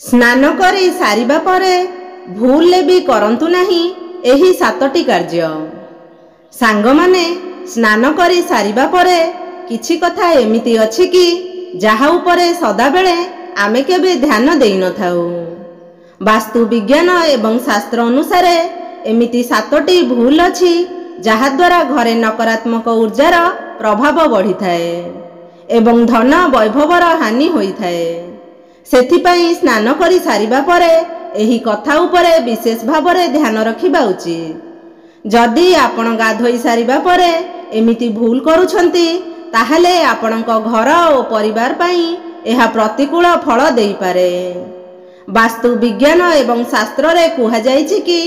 स्नान करी सारिबा परे भूलले भी करंतु नाही एही सातटी कार्य। सांग माने स्नान करी सारिबा परे किछि कथा एमिति अछि कि जाहा उपरे सदाबेले आमे केबे ध्यान देई न थाउ। वास्तु विज्ञान एवं शास्त्र अनुसार एमिति सातटी भूल अछि जहा द्वारा घरे नकारात्मक ऊर्जार प्रभाव बढ़ी थाए एवं धन वैभवर हानि होई थाए। सेथिपाई स्नान करी सारिबा परे एही कथा उपरे विशेष भावरे ध्यान रखिबा उचित। जदि आपण गाधोई सारिबा परे एमिति भूल करूछंती ताहले आपणक घर और परिवार पाई एहा प्रतिकूल फल देई पारे। वास्तु विज्ञान एवं शास्त्र रे कुहा जायछि कि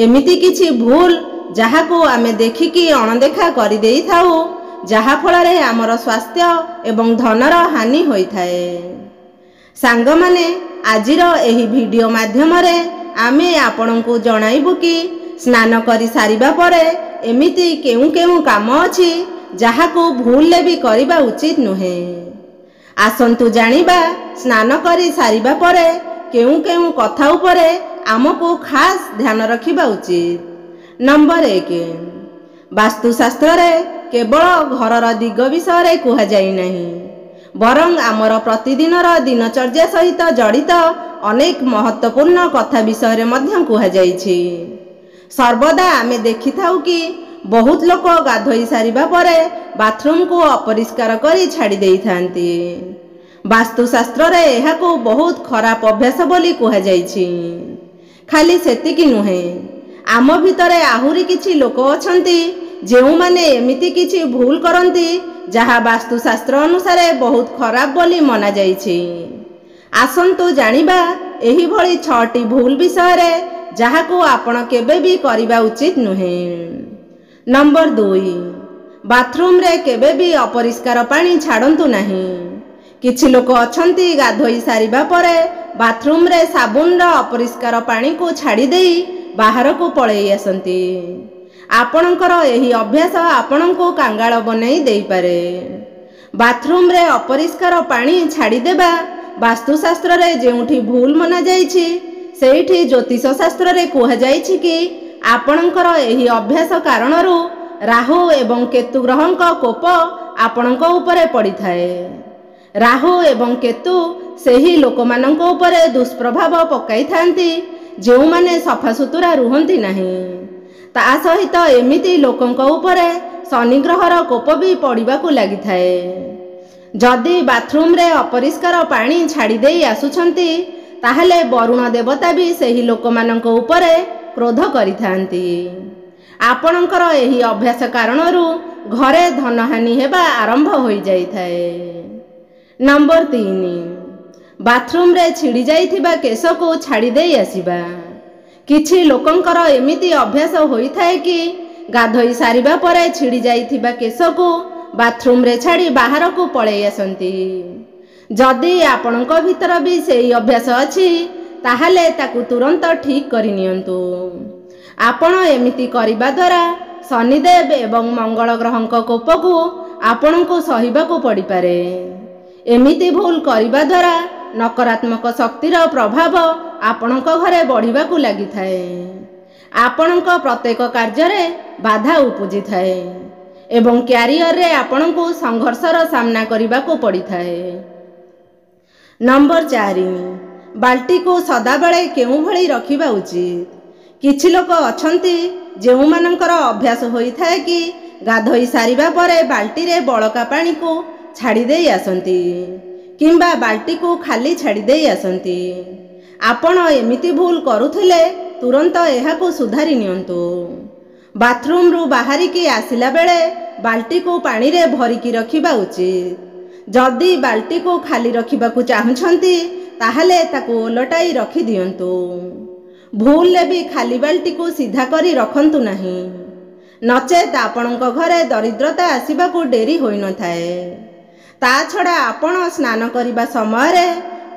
एमिति किछि भूल जाहाको आमे देखिकी अणदेखा करि देई थाउ जहा फलरे आमर स्वास्थ्य एवं धनर हानि होई थाए। सांग माने आजिर एही वीडियो माध्यम रे आमे आपणको जणाइबु कि स्नान करी सारिबा परे एमिति केउ केउ काम अछि जाहाको भूलले भी करिबा उचित नुहे। आसंतु जानिबा स्नान करी सारिबा परे केउ केउ कथा उपरे आमको खास ध्यान रखिबा उचित। नंबर 1, वास्तुशास्त्र रे केवल घरर दिग विषय कुहा जाई नाही बरं आमर प्रतिदिनर दिनचर्या सहित जड़ित अनेक महत्वपूर्ण कथा विषय मध्य कुहा जाइछि। सर्वदा आमे देखि थाउ कि बहुत लोक गाधोई सारिबा परे बाथरूम को अपरिष्कार करी छाड़ी देई थांती। वास्तुशास्त्र रे एहाको बहुत खराब अभ्यास बोली कुहा जाइछि। खाली सेतिकी नुहे आम भितरे आहुरी किछि लोक अछंती जेउ माने एमिति किछि भूल करंती जहा वास्तुशास्त्र अनुसार बहुत खराब बोली मना जाइछि। आसंतु जानिबा एही भली 6टी भूल विषय रे जाहाको आपण केबे भी करिबा उचित नुहे। नंबर 2, बाथरूम रे केबे भी अपरिष्कार पानी छाड़ंतु नाही। किछि लोक अछंती गाधोई सारिबा परे बाथरूम रे साबुन रो अपरिष्कार पानी को छाड़ी देई बाहर को पळेई आसंती। आपणकर एही अभ्यास आपणको कांगाल बनै देई पारे। बाथरूम रे अपरिष्कार पानी छाड़ी देबा वास्तुशास्त्र रे जेउठी भूल मना जाइछि सेठी ज्योतिष शास्त्र रे कुहा जाइछि कि आपणकर एही अभ्यास कारणरू राहु एवं केतु ग्रहंक कोप आपणक उपरे पड़ी थाए। राहु एवं केतु सेही लोकमानंक उपरे दुष्प्रभाव पकाई थांती जेउ माने सफा सुतुरा रुहंती नाही। ता सहित एमिति लोकंक उपरे शनि ग्रहर कोप भी पड़िबाकू लागि थाए। जदि बाथरूम रे अपरिष्कार पानी छाड़ी देई आसुछंती ताहले वरुण देवता भी सेही लोकमानंक उपरे क्रोध करिथांती। आपणकर एही अभ्यास कारणरू घरे धनहानि हेबा आरंभ होई जाई थाए। नंबर 3, बाथरूम रे छिड़ी जाइथिबा केश को छाड़ी देई आसीबा। किछि लोकंकर एमिति अभ्यास होई थाए कि गाधोई सारिबा परे छिड़ी जाइथिबा केश को बाथरूम रे छाड़ी बाहर को पळेई आसंती। जदि आपणक भीतर भी सेही अभ्यास अछि ताहले ताकू तुरंत ठीक करि नियंतु। आपण एमिति करिबा द्वारा शनिदेव एवं मंगल ग्रहंक कोप को आपणको सहिबाकू पड़ी पारे। एमिति भूल करिबा द्वारा नकारात्मक शक्तिर प्रभाव आपणक घरे बढ़िबाकू लागि थाए। आपणक प्रत्येक कार्य रे बाधा उपजि थाए एवं क्यारियर रे आपणको संघर्षर सामना करिबाकू पड़ी थाए। नंबर 4, बाल्टी को सदाबेले केउ भली रखिबा उचित। किछि लोक अछंती जेउ मानकर अभ्यास होई थाए कि गाधोई सारिबा परे बाल्टी रे बळका पानी को छाड़ी देई आसंती किंबा बाल्टी को खाली छाड़ी देई आसंती। आपण एमिति भूल करुथिले तुरंत एहाको सुधारी नियंतु। बाथरूम रु बाहरी की आसिला बेले बाल्टी को पानी रे भरिकी रखिबा उचित। जदि बाल्टी को खाली रखिबाकू चाहुछंती ताहले ताकू ओलटाई रखि दियंतु। भूल ले भी खाली बाल्टी को सीधा करी रखंतु नाही नचेत आपणक घरे दरिद्रता आसीबाकू डेरी होई न थाए। ता छड़ा आपण स्नान करिबा समय रे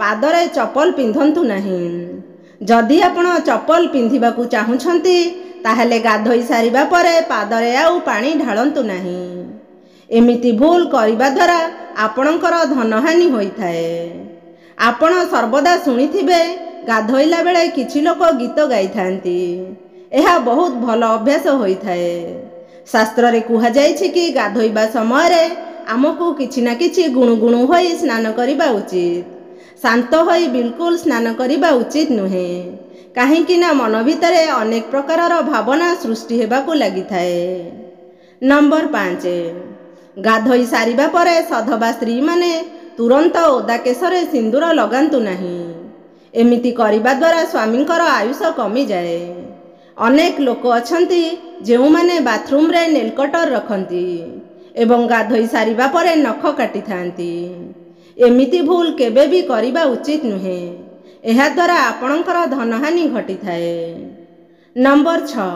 पादरे चप्पल पिंधंतु नाही। जदि आपण चप्पल पिंधिबाकू चाहुछंती ताहले गाधोई सारिबा परे पादरे आउ पानी ढाळंतु नाही। एमिति भूल करिबा द्वारा आपणकर धनहानि होई थाए। ଆପଣ ସର୍ବଦା ଶୁଣିଥିବେ ଗାଧୋଇଲା ବେଳେ କିଛି ଲୋକ ଗୀତ ଗାଇଥାନ୍ତି। ଏହା ବହୁତ ଭଲ ଅଭ୍ୟାସ ହୋଇଥାଏ। ଶାସ୍ତ୍ରରେ କୁହାଯାଇଛି କି ଗାଧୋଇବା ସମୟରେ ଆମକୁ କିଛି ନା କିଛି ଗୁଣୁଗୁଣୁ ହୋଇ ସ୍ନାନ କରିବା ଉଚିତ। ଶାନ୍ତ ହୋଇ ବିଲକୁଲ ସ୍ନାନ କରିବା ଉଚିତ ନୁହେଁ। କାହିଁକି ନା ମନ ଭିତରେ ଅନେକ ପ୍ରକାରର ଭାବନା ସୃଷ୍ଟି ହେବାକୁ ଲାଗିଥାଏ। ନମ୍ବର 5, ଗାଧୋଇ ସାରିବା ପରେ ସଧବା ସ୍ତ୍ରୀମାନେ ତୁରନ୍ତ ଓଦା କେଶରେ ସିନ୍ଦୁର ଲଗାନ୍ତୁ ନାହିଁ। ଏମିତି କରିବା ଦ୍ୱାରା ସ୍ୱାମୀଙ୍କର ଆୟୁଷ କମିଯାଏ। ଅନେକ ଲୋକ ଅଛନ୍ତି ଯେଉଁମାନେ ବାଥରୁମରେ ନେଲକଟର ରଖନ୍ତି ଏବଂ ଗାଧୋଇ ସାରିବା ପରେ ନଖ କାଟିଥାନ୍ତି। ଏମିତି ଭୁଲ କେବେ ବି କରିବା ଉଚିତ ନୁହେଁ। ଏହାଦ୍ୱାରା ଆପଣଙ୍କର ଧନହାନି ଘଟିଥାଏ। ନମ୍ବର 6,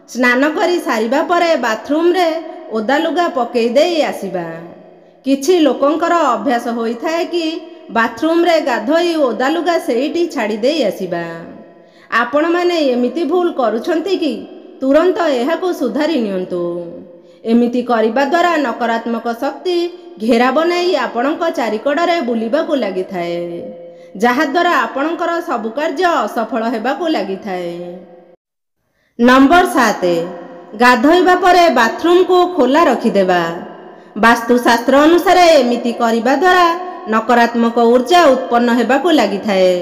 ସ୍ନାନ କରି ସାରିବା ପରେ ବାଥରୁମରେ ଓଦା ଲୁଗା ପକେଇ ଦେଇ ଆସିବା। କିଛି ଲୋକଙ୍କର ଅଭ୍ୟାସ ହୋଇଥାଏ କି ବାଥରୁମରେ ଗାଧୋଇ ଓଦା ଲୁଗା ସେଇଠି ଛାଡ଼ି ଦେଇ ଆସିବା। ଆପଣମାନେ ଏମିତି ଭୁଲ କରୁଛନ୍ତି କି? ତୁରନ୍ତ ଏହାକୁ ସୁଧାରି ନିଅନ୍ତୁ। ଏମିତି କରିବା ଦ୍ୱାରା ନକାରାତ୍ମକ ଶକ୍ତି ଘେରା ବନାଇ ଆପଣଙ୍କ ଚାରିକଡ଼ରେ ବୁଲିବାକୁ ଲାଗିଥାଏ, ଯାହାଦ୍ୱାରା ଆପଣଙ୍କର ସବୁ କାର୍ଯ୍ୟ ଅସଫଳ ହେବାକୁ ଲାଗିଥାଏ। ନମ୍ବର 7, ଗାଧୋଇବା ପରେ ବାଥରୁମକୁ ଖୋଲା ରଖିଦେବା। ବାସ୍ତୁଶାସ୍ତ୍ର ଅନୁସାରେ ଏମିତି କରିବା ଦ୍ୱାରା ନକାରାତ୍ମକ ଉର୍ଜା ଉତ୍ପନ୍ନ ହେବାକୁ ଲାଗିଥାଏ,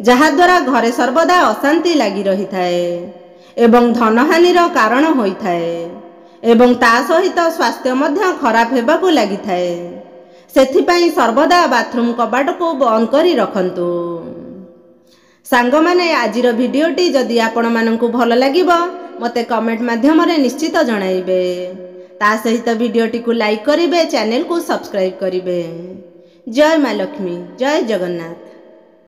ଯାହାଦ୍ୱାରା ଘରେ ସର୍ବଦା ଅଶାନ୍ତି ଲାଗି ରହିଥାଏ ଏବଂ ଧନହାନିର କାରଣ ହୋଇଥାଏ ଏବଂ ତା ସହିତ ସ୍ୱାସ୍ଥ୍ୟ ମଧ୍ୟ ଖରାପ ହେବାକୁ ଲାଗିଥାଏ। ସେଥିପାଇଁ ସର୍ବଦା ବାଥରୁମ କବାଟକୁ ବନ୍ଦ କରି ରଖନ୍ତୁ। ସାଙ୍ଗମାନେ, ଆଜିର ଭିଡ଼ିଓଟି ଯଦି ଆପଣମାନଙ୍କୁ ଭଲ ଲାଗିବ ମୋତେ କମେଣ୍ଟ ମାଧ୍ୟମରେ ନିଶ୍ଚିତ ଜଣାଇବେ। ତା ସହିତ ଭିଡ଼ିଓଟିକୁ ଲାଇକ୍ କରିବେ, ଚ୍ୟାନେଲକୁ ସବସ୍କ୍ରାଇବ୍ କରିବେ। ଜୟ ମା ଲକ୍ଷ୍ମୀ, ଜୟ ଜଗନ୍ନାଥ।